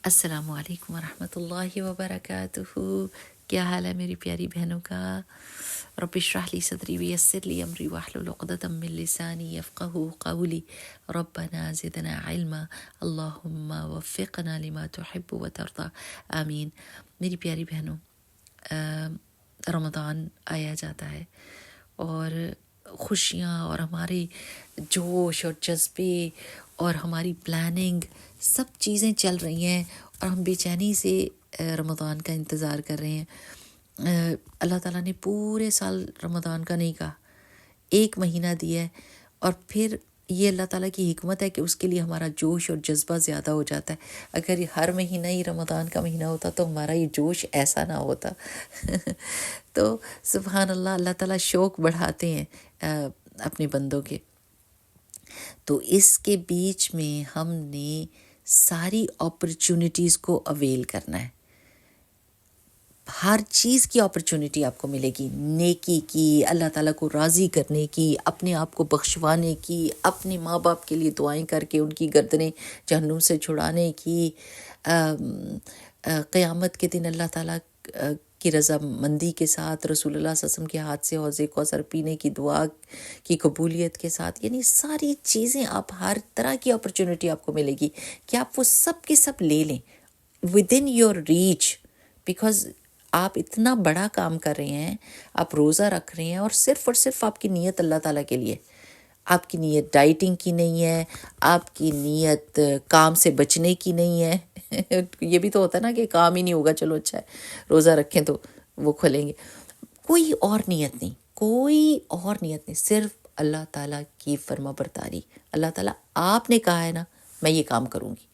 السلام علیکم ورحمۃ اللہ وبرکاتہ. کیا حال ہے میری پیاری بہنوں کا؟ رب اشرح لی صدری ویسر لی امری واحلل عقدۃ من لسانی یفقہوا قولی. ربنا زدنا علما اللہم وفقنا لما تحب وترضى. آمین. میری پیاری بہنوں، رمضان آیا جاتا ہے اور خوشیاں اور ہمارے جوش اور جذبے اور ہماری پلاننگ سب چیزیں چل رہی ہیں اور ہم بے چینی سے رمضان کا انتظار کر رہے ہیں. اللہ تعالیٰ نے پورے سال رمضان کا نہیں کہا، ایک مہینہ دیا ہے، اور پھر یہ اللہ تعالیٰ کی حکمت ہے کہ اس کے لیے ہمارا جوش اور جذبہ زیادہ ہو جاتا ہے. اگر یہ ہر مہینہ ہی رمضان کا مہینہ ہوتا تو ہمارا یہ جوش ایسا نہ ہوتا. تو سبحان اللہ، اللہ تعالیٰ شوق بڑھاتے ہیں اپنے بندوں کے. تو اس کے بیچ میں ہم نے ساری اپرچونٹیز کو اویل کرنا ہے. ہر چیز کی اپرچونٹی آپ کو ملے گی، نیکی کی، اللہ تعالیٰ کو راضی کرنے کی، اپنے آپ کو بخشوانے کی، اپنے ماں باپ کے لیے دعائیں کر کے ان کی گردنیں جہنم سے چھڑانے کی، قیامت کے دن اللہ تعالیٰ کی رضا مندی کے ساتھ رسول اللہ صلی اللہ علیہ وسلم کے ہاتھ سے حوض کوثر پینے کی دعا کی قبولیت کے ساتھ. یعنی ساری چیزیں، آپ ہر طرح کی اپرچونٹی آپ کو ملے گی کہ آپ وہ سب کے سب لے لیں with in your reach. Because آپ اتنا بڑا کام کر رہے ہیں، آپ روزہ رکھ رہے ہیں اور صرف آپ کی نیت اللہ تعالیٰ کے لیے. آپ کی نیت ڈائٹنگ کی نہیں ہے، آپ کی نیت کام سے بچنے کی نہیں ہے. یہ بھی تو ہوتا ہے نا کہ کام ہی نہیں ہوگا، چلو اچھا ہے روزہ رکھیں تو وہ کھولیں گے. کوئی اور نیت نہیں، کوئی اور نیت نہیں، صرف اللہ تعالیٰ کی فرما برداری. اللہ تعالیٰ آپ نے کہا ہے نا میں یہ کام کروں گی.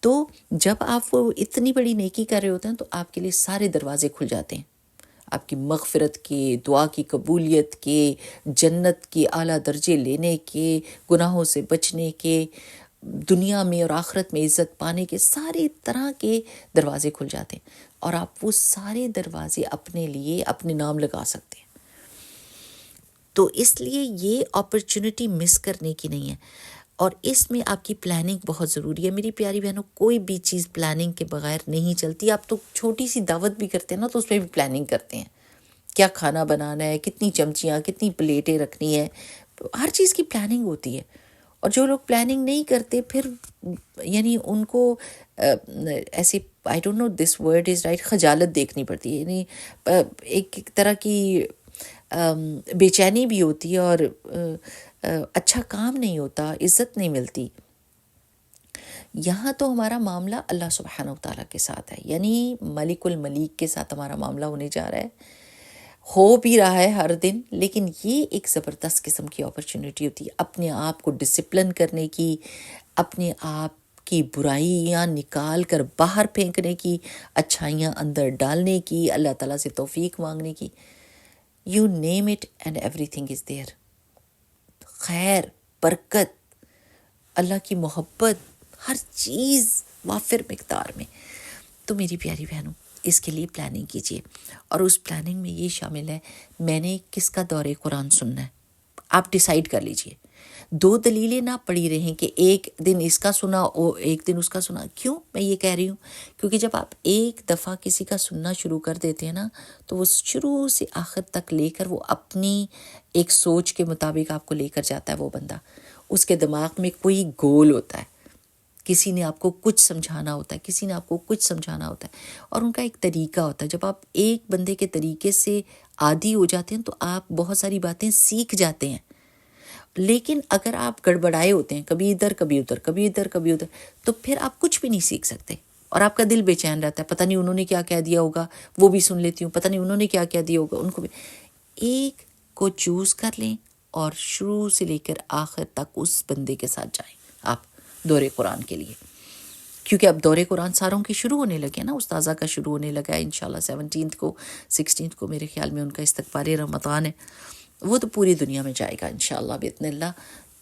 تو جب آپ وہ اتنی بڑی نیکی کر رہے ہوتے ہیں تو آپ کے لیے سارے دروازے کھل جاتے ہیں، آپ کی مغفرت کے، دعا کی قبولیت کے، جنت کے اعلیٰ درجے لینے کے، گناہوں سے بچنے کے، دنیا میں اور آخرت میں عزت پانے کے، سارے طرح کے دروازے کھل جاتے ہیں اور آپ وہ سارے دروازے اپنے لیے اپنے نام لگا سکتے ہیں. تو اس لیے یہ اپرچونٹی مس کرنے کی نہیں ہے، اور اس میں آپ کی پلاننگ بہت ضروری ہے. میری پیاری بہنوں، کوئی بھی چیز پلاننگ کے بغیر نہیں چلتی. آپ تو چھوٹی سی دعوت بھی کرتے ہیں نا تو اس میں بھی پلاننگ کرتے ہیں، کیا کھانا بنانا ہے، کتنی چمچیاں، کتنی پلیٹیں رکھنی ہیں، ہر چیز کی پلاننگ ہوتی ہے. اور جو لوگ پلاننگ نہیں کرتے پھر یعنی ان کو ایسے I don't know this word is right, خجالت دیکھنی پڑتی ہے. یعنی ایک طرح کی بے چینی بھی ہوتی ہے اور اچھا کام نہیں ہوتا، عزت نہیں ملتی. یہاں تو ہمارا معاملہ اللہ سبحانہ و تعالیٰ کے ساتھ ہے، یعنی ملک الملیک کے ساتھ ہمارا معاملہ ہونے جا رہا ہے. ہو بھی رہا ہے ہر دن، لیکن یہ ایک زبردست قسم کی اپرچونٹی ہوتی ہے اپنے آپ کو ڈسپلن کرنے کی، اپنے آپ کی برائیاں نکال کر باہر پھینکنے کی، اچھائیاں اندر ڈالنے کی، اللہ تعالیٰ سے توفیق مانگنے کی. You name it and every thing is there. خیر، برکت، اللہ کی محبت، ہر چیز وافر مقدار میں. تو میری پیاری بہنوں، اس کے لیے پلاننگ کیجیے، اور اس پلاننگ میں یہ شامل ہے میں نے کس کا دورہ قرآن سننا ہے. آپ ڈیسائیڈ کر لیجئے. 2 دلیلیں نہ پڑی رہیں کہ ایک دن اس کا سنا اور ایک دن اس کا سنا. کیوں میں یہ کہہ رہی ہوں؟ کیونکہ جب آپ ایک دفعہ کسی کا سننا شروع کر دیتے ہیں نا تو وہ شروع سے آخر تک لے کر وہ اپنی ایک سوچ کے مطابق آپ کو لے کر جاتا ہے. وہ بندہ، اس کے دماغ میں کوئی گول ہوتا ہے، کسی نے آپ کو کچھ سمجھانا ہوتا ہے، کسی نے آپ کو کچھ سمجھانا ہوتا ہے، اور ان کا ایک طریقہ ہوتا ہے. جب آپ ایک بندے کے طریقے سے عادی ہو جاتے ہیں تو آپ بہت ساری باتیں سیکھ جاتے ہیں. لیکن اگر آپ گڑبڑائے ہوتے ہیں، کبھی ادھر کبھی ادھر، کبھی ادھر کبھی ادھر، تو پھر آپ کچھ بھی نہیں سیکھ سکتے اور آپ کا دل بے چین رہتا ہے. پتہ نہیں انہوں نے کیا کہہ دیا ہوگا، وہ بھی سن لیتی ہوں، پتہ نہیں انہوں نے کیا کہہ دیا ہوگا، ان کو بھی. ایک کو چوز کر لیں اور شروع سے لے کر آخر تک اس بندے کے ساتھ جائیں آپ دورے قرآن کے لیے. کیونکہ اب دورے قرآن ساروں کے شروع ہونے لگے نا، استاذہ کا شروع ہونے لگا ہے انشاءاللہ 17 کو، 16 کو میرے خیال میں ان کا استقبال رمضان ہے. وہ تو پوری دنیا میں جائے گا انشاءاللہ باذن اللہ.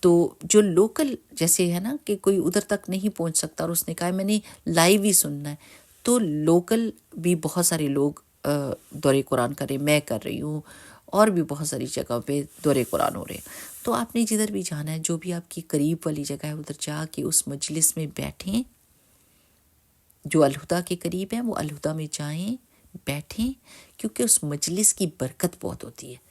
تو جو لوکل جیسے ہے نا کہ کوئی ادھر تک نہیں پہنچ سکتا اور اس نے کہا میں نے لائیو ہی سننا ہے، تو لوکل بھی بہت سارے لوگ دورے قرآن کریں، میں کر رہی ہوں، اور بھی بہت ساری جگہوں پہ دورے قرآن ہو رہے ہیں. تو آپ نے جدھر بھی جانا ہے، جو بھی آپ کی قریب والی جگہ ہے ادھر جا کے اس مجلس میں بیٹھیں جو الہدا کے قریب ہیں وہ الہدا میں جائیں، بیٹھیں، کیونکہ اس مجلس کی برکت بہت ہوتی ہے،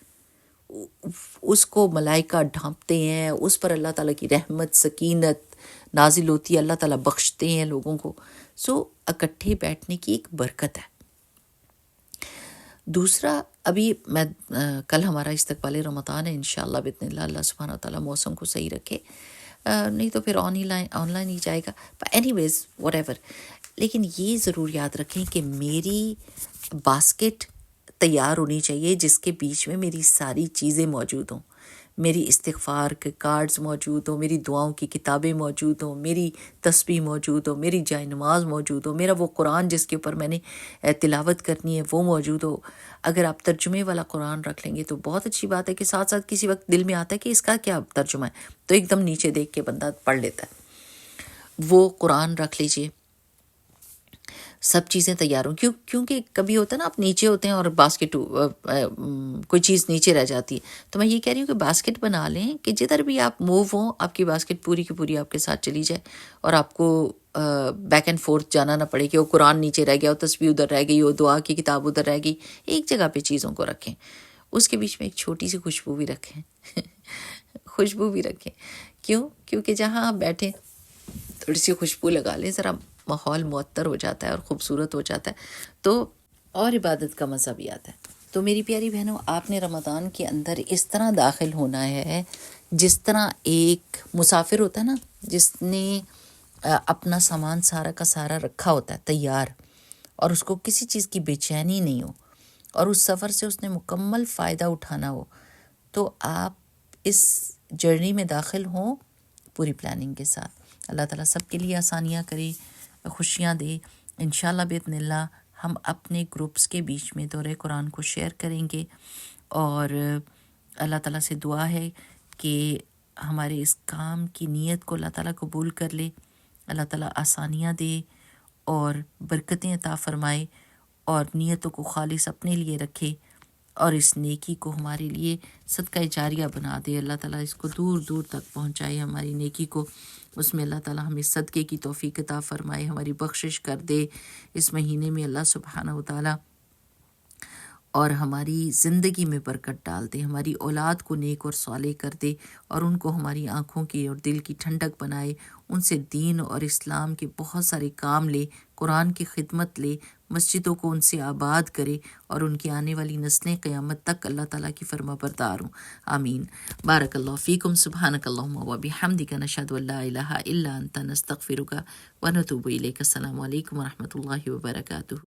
اس کو ملائکہ ڈھانپتے ہیں، اس پر اللہ تعالیٰ کی رحمت سکینت نازل ہوتی ہے، اللہ تعالیٰ بخشتے ہیں لوگوں کو. سو اکٹھے بیٹھنے کی ایک برکت ہے. دوسرا، ابھی میں کل ہمارا استقبال رمضان ہے انشاءاللہ باذن اللہ، اللہ سبحانہ وتعالیٰ موسم کو صحیح رکھے، نہیں تو پھر آن لائن ہی جائے گا. Anyways whatever. لیکن یہ ضرور یاد رکھیں کہ میری باسکٹ تیار ہونی چاہیے جس کے بیچ میں میری ساری چیزیں موجود ہوں. میری استغفار کے کارڈز موجود ہوں، میری دعاؤں کی کتابیں موجود ہوں، میری تسبیح موجود ہو، میری جائے نماز موجود ہو، میرا وہ قرآن جس کے اوپر میں نے تلاوت کرنی ہے وہ موجود ہو. اگر آپ ترجمے والا قرآن رکھ لیں گے تو بہت اچھی بات ہے کہ ساتھ ساتھ کسی وقت دل میں آتا ہے کہ اس کا کیا ترجمہ ہے، تو ایک دم نیچے دیکھ کے بندہ پڑھ لیتا ہے. وہ قرآن رکھ لیجئے، سب چیزیں تیار ہوں. کیونکہ کبھی ہوتا ہے نا، آپ نیچے ہوتے ہیں اور باسکٹ کوئی چیز نیچے رہ جاتی ہے. تو میں یہ کہہ رہی ہوں کہ باسکٹ بنا لیں کہ جدھر بھی آپ موو ہوں آپ کی باسکٹ پوری کی پوری آپ کے ساتھ چلی جائے، اور آپ کو بیک اینڈ فورتھ جانا نہ پڑے کہ وہ قرآن نیچے رہ گیا، وہ تسبیح ادھر رہ گئی، وہ دعا کی کتاب ادھر رہ گئی. ایک جگہ پہ چیزوں کو رکھیں، اس کے بیچ میں ایک چھوٹی سی خوشبو بھی رکھیں. خوشبو بھی رکھیں. کیونکہ جہاں آپ بیٹھیں تھوڑی سی خوشبو لگا لیں، ذرا ماحول معطر ہو جاتا ہے اور خوبصورت ہو جاتا ہے، تو اور عبادت کا مزہ بھی آتا ہے. تو میری پیاری بہنوں، آپ نے رمضان کے اندر اس طرح داخل ہونا ہے جس طرح ایک مسافر ہوتا ہے نا، جس نے اپنا سامان سارا کا سارا رکھا ہوتا ہے تیار، اور اس کو کسی چیز کی بے چینی نہیں ہو، اور اس سفر سے اس نے مکمل فائدہ اٹھانا ہو. تو آپ اس جرنی میں داخل ہوں پوری پلاننگ کے ساتھ. اللہ تعالیٰ سب کے لیے آسانیاں کرے، خوشیاں دے. انشاءاللہ باذن اللہ ہم اپنے گروپس کے بیچ میں دورہ قرآن کو شیئر کریں گے، اور اللہ تعالیٰ سے دعا ہے کہ ہمارے اس کام کی نیت کو اللہ تعالیٰ قبول کر لے، اللہ تعالیٰ آسانیاں دے اور برکتیں عطا فرمائے، اور نیتوں کو خالص اپنے لیے رکھے، اور اس نیکی کو ہمارے لیے صدقہ جاریہ بنا دے. اللہ تعالیٰ اس کو دور دور تک پہنچائے، ہماری نیکی کو اس میں اللہ تعالیٰ ہمیں صدقے کی توفیق عطا فرمائے، ہماری بخشش کر دے اس مہینے میں اللہ سبحانہ و تعالیٰ، اور ہماری زندگی میں برکت ڈال دے، ہماری اولاد کو نیک اور صالح کر دے، اور ان کو ہماری آنکھوں کی اور دل کی ٹھنڈک بنائے. ان سے دین اور اسلام کے بہت سارے کام لے، قرآن کی خدمت لے، مسجدوں کو ان سے آباد کرے، اور ان کی آنے والی نسلیں قیامت تک اللہ تعالیٰ کی فرما بردار ہوں. آمین. بارک اللہ فیکم. سبحانک اللہم و بحمدک، نشہد ان لا الہ الا انت، نستغفرک و نتوب الیک. السلام علیکم و رحمۃ اللہ وبرکاتہ.